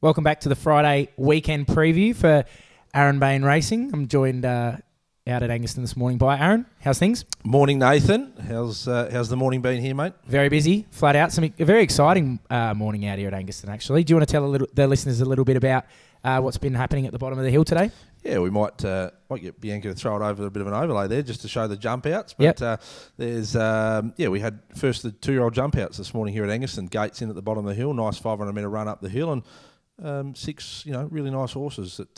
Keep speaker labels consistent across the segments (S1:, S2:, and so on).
S1: Welcome back to the Friday weekend preview for Bain Racing. I'm joined out at Angaston this morning by Aaron. How's things?
S2: Morning, Nathan. How's the morning been here, mate?
S1: Very busy, flat out. A very exciting morning out here at Angaston, actually. Do you want to tell the listeners a little bit about what's been happening at the bottom of the hill today?
S2: Yeah, we might get Bianca to throw it over a bit of an overlay there just to show the jump outs. But we had first the 2-year-old jump outs this morning here at Angaston. Gates in at the bottom of the hill, nice 500-metre run up the hill, and 6 really nice horses that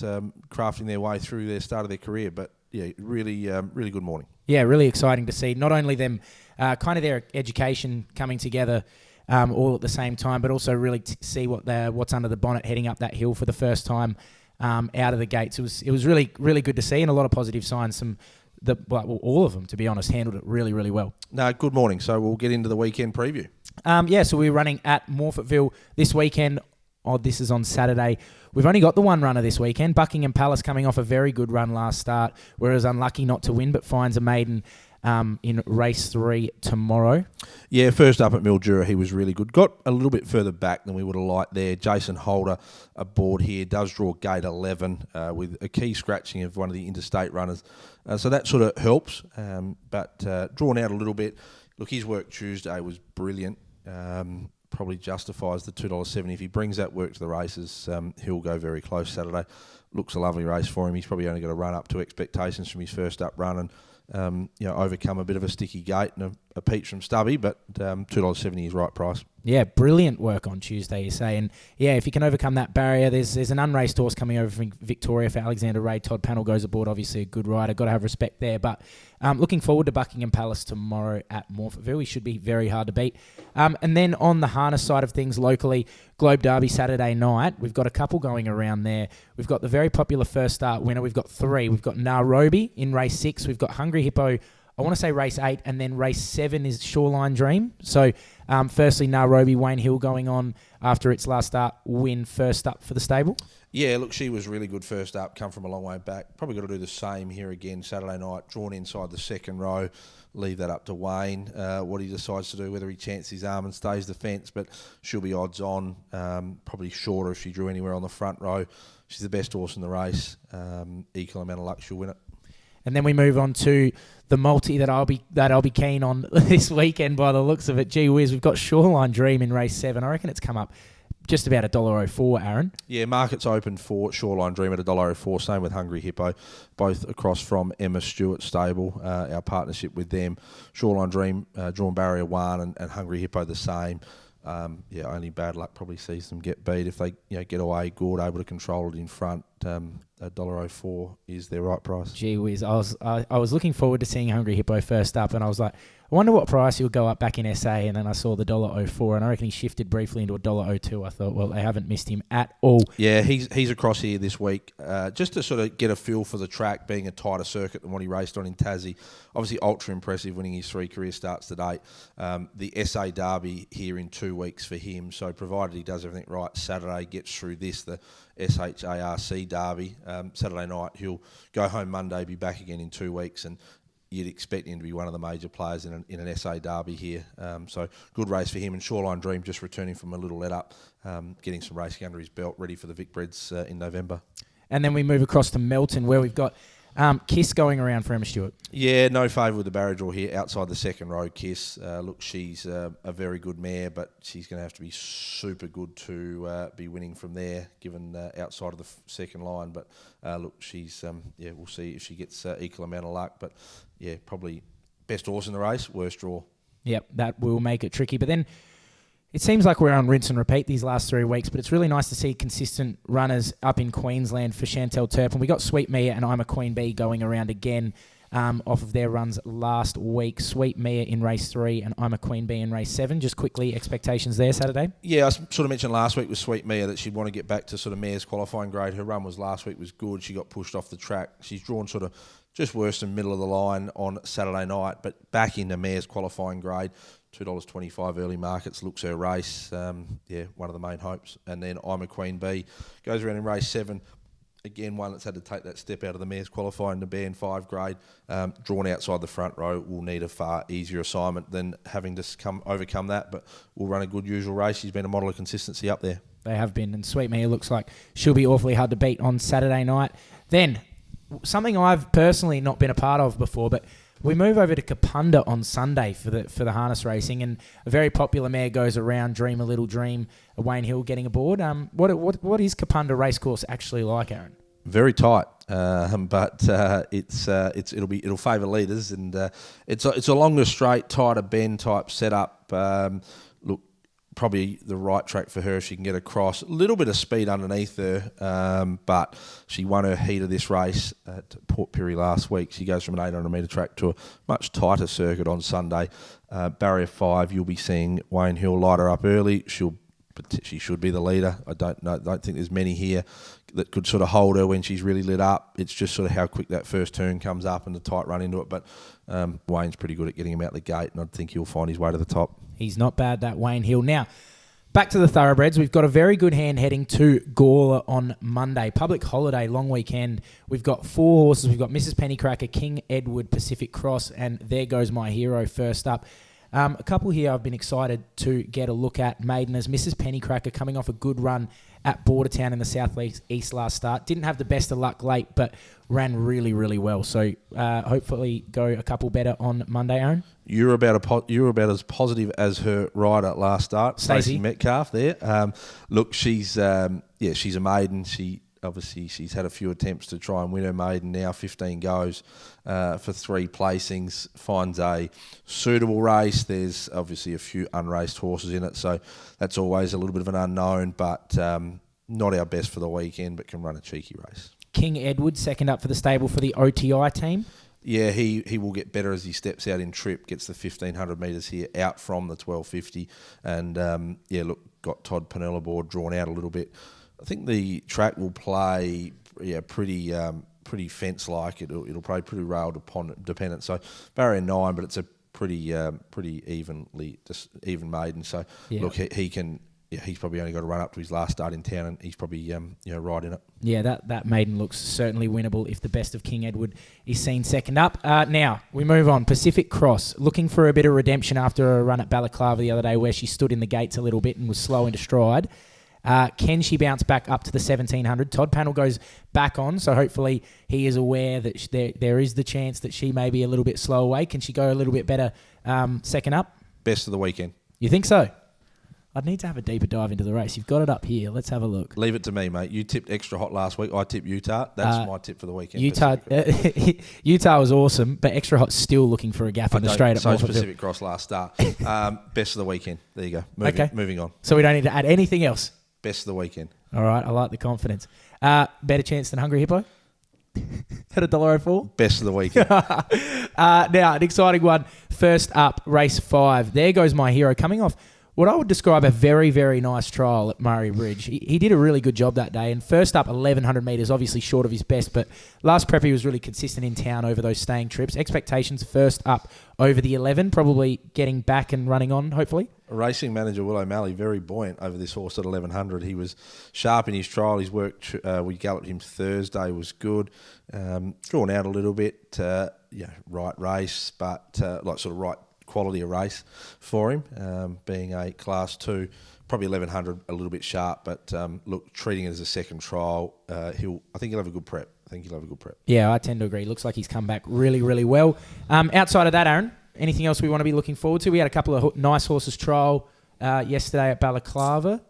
S2: crafting their way through their start of their career. But yeah, really good morning. Yeah,
S1: really exciting to see not only them kind of their education coming together all at the same time, but also really see what's under the bonnet heading up that hill for the first time out of the gates. It was really good to see, and a lot of positive signs. All of them, to be honest, handled it really well.
S2: No, good morning. So we'll get into the weekend preview.
S1: So we're running at Morphettville this weekend. This is on Saturday. We've only got the one runner this weekend. Buckingham Palace coming off a very good run last start, whereas unlucky not to win, but finds a maiden in race 3 tomorrow.
S2: Yeah, first up at Mildura, he was really good. Got a little bit further back than we would have liked there. Jason Holder aboard here, does draw gate 11 with a key scratching of one of the interstate runners. So that sort of helps, but drawn out a little bit. Look, his work Tuesday was brilliant. Probably justifies the $2.70. If he brings that work to the races, he'll go very close Saturday. Looks a lovely race for him. He's probably only got to run up to expectations from his first up run and overcome a bit of a sticky gate and a peach from Stubby, but $2.70 is right price.
S1: Yeah, brilliant work on Tuesday, you say. And yeah, if you can overcome that barrier, there's an unraced horse coming over from Victoria for Alexander Ray. Todd Panel goes aboard, obviously a good rider. Got to have respect there. But looking forward to Buckingham Palace tomorrow at Morphettville. He should be very hard to beat. And then on the harness side of things locally, Globe Derby Saturday night. We've got a couple going around there. We've got the very popular first start winner. We've got 3. We've got Nairobi in race 6. We've got Hungry Hippo, I want to say race 8, and then race 7 is Shoreline Dream. So, firstly, Nairobi, Wayne Hill going on after its last start win first up for the stable.
S2: Yeah, look, she was really good first up, come from a long way back. Probably got to do the same here again Saturday night, drawn inside the second row. Leave that up to Wayne, what he decides to do, whether he chances his arm and stays the fence, but she'll be odds on, probably shorter if she drew anywhere on the front row. She's the best horse in the race. Equal amount of luck, she'll win it.
S1: And then we move on to the multi that I'll be keen on this weekend by the looks of it. Gee whiz, we've got Shoreline Dream in race 7. I reckon it's come up just about $1.04, Aaron.
S2: Yeah, market's open for Shoreline Dream at $1.04. Same with Hungry Hippo, both across from Emma Stewart's stable, our partnership with them. Shoreline Dream, drawn barrier 1, and Hungry Hippo the same. Only bad luck probably sees them get beat. If they get away good, able to control it in front, $1.04 is their right price.
S1: Gee whiz, I was looking forward to seeing Hungry Hippo first up, and I was like, I wonder what price he'll go up back in SA, and then I saw the $1.04, and I reckon he shifted briefly into $1.02. I thought, well, they haven't missed him at all.
S2: Yeah, he's across here this week, just to sort of get a feel for the track, being a tighter circuit than what he raced on in Tassie. Obviously, ultra impressive, winning his 3 career starts to date. The SA Derby here in 2 weeks for him, so provided he does everything right, Saturday gets through this, the SHARC Derby. Saturday night, he'll go home Monday, be back again in 2 weeks, and you'd expect him to be one of the major players in an SA Derby here. So good race for him. And Shoreline Dream just returning from a little let-up, getting some racing under his belt, ready for the Vicbreds in November.
S1: And then we move across to Melton, where we've got Kiss going around for Emma Stewart.
S2: Yeah, no favour with the barrier draw here, outside the second row, Kiss. Look, she's a very good mare, but she's going to have to be super good to be winning from there, given outside of the second line. But look, she's, we'll see if she gets equal amount of luck. But yeah, probably best horse in the race, worst draw. Yep,
S1: that will make it tricky. But then it seems like we're on rinse and repeat these last 3 weeks, but it's really nice to see consistent runners up in Queensland for Chantel Turpin. We got Sweet Mia and I'm a Queen Bee going around again off of their runs last week. Sweet Mia in race 3 and I'm a Queen Bee in race 7. Just quickly, expectations there Saturday?
S2: Yeah, I sort of mentioned last week with Sweet Mia that she'd want to get back to sort of mare's qualifying grade. Her run last week was good. She got pushed off the track. She's drawn sort of just worse than middle of the line on Saturday night, but back into mare's qualifying grade. $2.25 early markets looks her race. One of the main hopes. And then I'm a Queen Bee goes around in race 7. Again, one that's had to take that step out of the mares qualifying to Band 5 grade, drawn outside the front row, will need a far easier assignment than having to overcome that, but will run a good usual race. She's been a model of consistency up there.
S1: They have been, and Sweet Mia looks like she'll be awfully hard to beat on Saturday night. Then, something I've personally not been a part of before, but we move over to Kapunda on Sunday for the harness racing, and a very popular mare goes around, Dream a Little Dream, Wayne Hill getting aboard. What is Kapunda Racecourse actually like, Aaron?
S2: Very tight, but it'll favour leaders, and it's a longer straight, tighter bend type setup. Look, probably the right track for her if she can get across. A little bit of speed underneath her, but she won her heat of this race at Port Pirie last week. She goes from an 800 metre track to a much tighter circuit on Sunday. Barrier 5, you'll be seeing Wayne Hill light her up early. She should be the leader. I don't think there's many here that could sort of hold her when she's really lit up. It's just sort of how quick that first turn comes up and the tight run into it. But Wayne's pretty good at getting him out the gate, and I think he'll find his way to the top. He's
S1: not bad, that Wayne Hill. Now, back to the Thoroughbreds. We've got a very good hand heading to Gawler on Monday. Public holiday, long weekend. We've got 4 horses. We've got Mrs. Pennycracker, King Edward, Pacific Cross, and There Goes My Hero first up. A couple here I've been excited to get a look at. Maiden as Mrs. Pennycracker, coming off a good run at Bordertown in the South East last start. Didn't have the best of luck late, but ran really, really well. So hopefully go a couple better on Monday, Aaron.
S2: You're about as positive as her rider last start,
S1: Stacey
S2: Metcalf there. Look, she's a maiden. She's had a few attempts to try and win her maiden now, 15 goes for 3 placings, finds a suitable race. There's obviously a few unraced horses in it, so that's always a little bit of an unknown, but not our best for the weekend, but can run a cheeky race.
S1: King Edward, second up for the stable for the OTI team.
S2: Yeah, he will get better as he steps out in trip, gets the 1,500 metres here out from the 1,250, and got Todd Pennell aboard, drawn out a little bit. I think the track will play pretty fence-like. It'll play pretty rail dependent. So barrier 9, but it's a pretty even maiden. So look, he can. Yeah, he's probably only got to run up to his last start in town, and he's probably right in it. Yeah,
S1: that maiden looks certainly winnable if the best of King Edward is seen second up. Now we move on. Pacific Cross, looking for a bit of redemption after a run at Balaclava the other day, where she stood in the gates a little bit and was slow into stride. Can she bounce back up to the 1,700? Todd Pannell goes back on, so hopefully he is aware that there is the chance that she may be a little bit slow away. Can she go a little bit better second up?
S2: Best of the weekend.
S1: You think so? I'd need to have a deeper dive into the race. You've got it up here. Let's have a look.
S2: Leave it to me, mate. You tipped Extra Hot last week. I tipped Utah. That's my tip for the weekend.
S1: Utah was awesome, but Extra Hot's still looking for a gap in the straight at Morphettville.
S2: Pacific Cross last start. Best of the weekend. There you go. Moving on.
S1: So we don't need to add anything else.
S2: Best of the weekend.
S1: All right. I like the confidence. Better chance than Hungry Hippo? At $1.04?
S2: Best of the weekend.
S1: Now, an exciting one. First up, race 5. There Goes My Hero, coming off what I would describe a very, very nice trial at Murray Bridge. He did a really good job that day. And first up, 1,100 metres, obviously short of his best. But last prep, he was really consistent in town over those staying trips. Expectations first up over the 11, probably getting back and running on, hopefully.
S2: Racing manager Will O'Malley, very buoyant over this horse at 1,100. He was sharp in his trial. His work, we galloped him Thursday, was good. Drawn out a little bit, right race, but right quality of race for him, being a Class 2, probably 1,100, a little bit sharp, but look, treating it as a second trial, I think he'll have a good prep. Yeah, I tend to agree. Looks like he's come back really, really well. Outside of that, Aaron, anything else we want to be looking forward to? We had a couple of nice horses trial yesterday at Balaclava,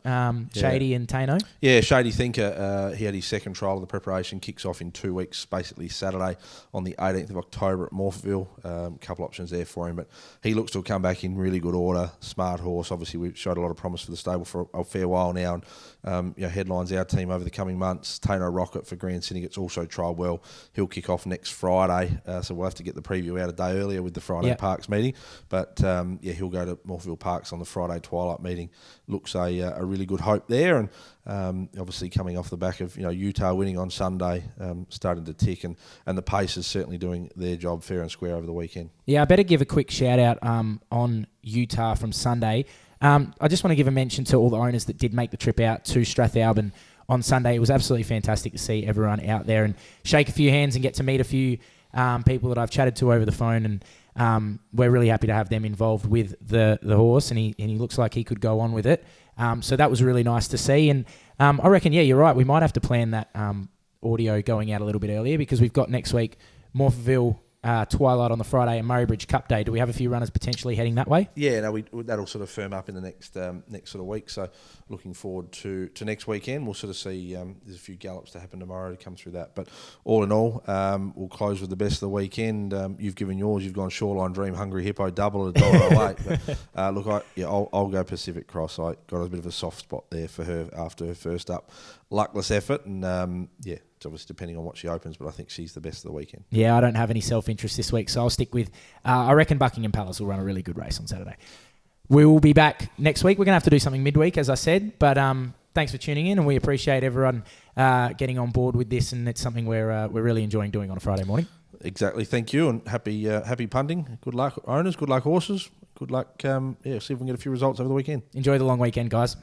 S2: Shady and Tano. Yeah, Shady Thinker, he had his second trial of the preparation, kicks off in 2 weeks, basically Saturday on the 18th of October at Morphettville. A couple options there for him, but he looks to have come back in really good order. Smart horse. Obviously, we've showed a lot of promise for the stable for a fair while now, and headlines our team over the coming months. Tano Rocket for Grand Syndicate's also trialled well. He'll kick off next Friday, so we'll have to get the preview out a day earlier with the Friday Parks meeting, but he'll go to Morphettville Parks on the Friday twilight meeting. Looks a really good hope there, and obviously coming off the back of Utah winning on Sunday, starting to tick, and the Pacers certainly doing their job fair and square over the weekend. Yeah, I better give a quick shout out on Utah from Sunday. I just want to give a mention to all the owners that did make the trip out to Strathalbyn
S1: on Sunday. It was absolutely fantastic to see everyone out there and shake a few hands and get to meet a few people that I've chatted to over the phone, and we're really happy to have them involved with the horse, and he looks like he could go on with it. So that was really nice to see, and I reckon, yeah, you're right, we might have to plan that audio going out a little bit earlier, because we've got next week Morphettville Twilight on the Friday and Murraybridge Cup Day. Do we have a few runners potentially heading that way?
S2: Yeah, no, that'll sort of firm up in the next sort of week. So looking forward to next weekend. We'll sort of see there's a few gallops to happen tomorrow to come through that. But all in all, we'll close with the best of the weekend. You've given yours. You've gone Shoreline Dream, Hungry Hippo, double at $1.08. But look, I'll go Pacific Cross. I got a bit of a soft spot there for her after her first up luckless effort, and it's obviously depending on what she opens, but I think she's the best of the weekend. Yeah,
S1: I don't have any self-interest this week, so I'll stick with, I reckon Buckingham Palace will run a really good race on Saturday. We will be back next week. We're going to have to do something midweek, as I said, but thanks for tuning in, and we appreciate everyone getting on board with this, and it's something we're really enjoying doing on a Friday morning.
S2: Exactly. Thank you, and happy punting. Good luck, owners. Good luck, horses. Good luck. See if we can get a few results over the weekend.
S1: Enjoy the long weekend, guys.